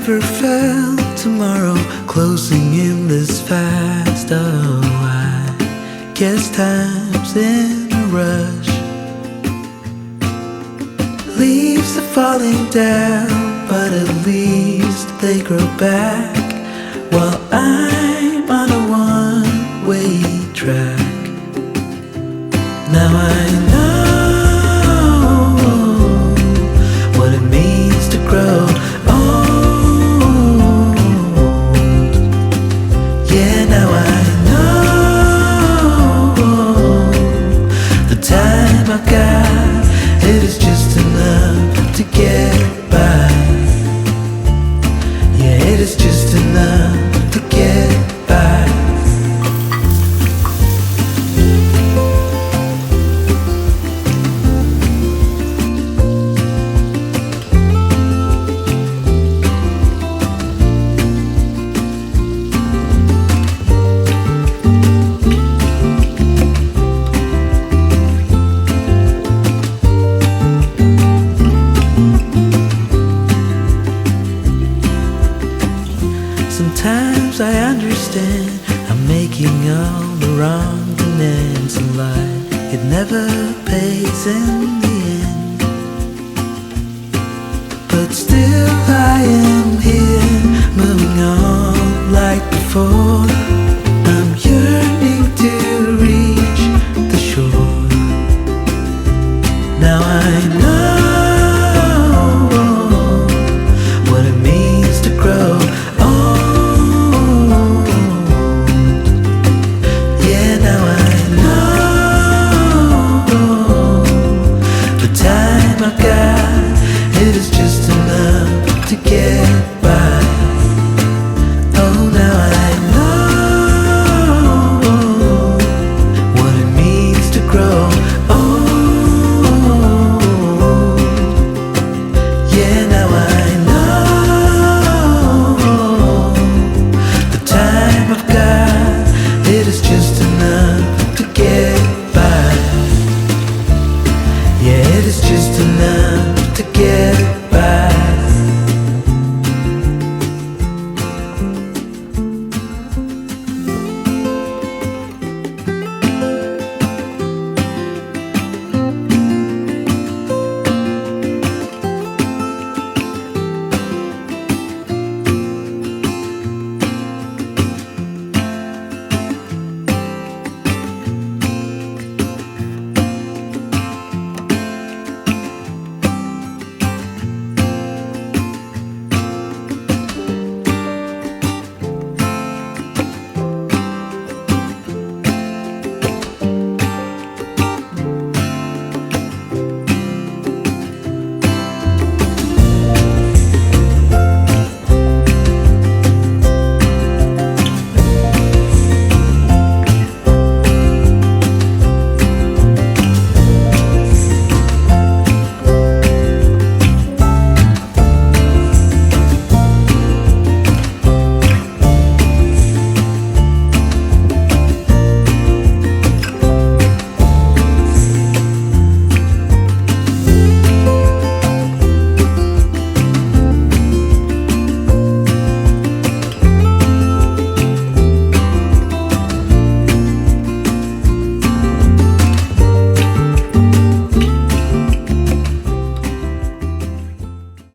never felt tomorrow closing in this fast. Oh, I guess time's in a rush. Leaves are falling down, but at least they grow back, while I'm on a one-way track. Now I know what it means to grow old. Yeah, now I know the time I got, it is just enough to get by. Yeah, it is just enough to get by. Sometimes I understand I'm making all the wrong demands in life. It never pays in the end, but still I am here, moving on like before. I'm yearning to reach the shore. Now I know what it means to grow old. Yeah, now I know the time I got, it is just enough to get by. Oh, now I know what it means to grow old. Yeah, now I know the time I've got, it is just enough to get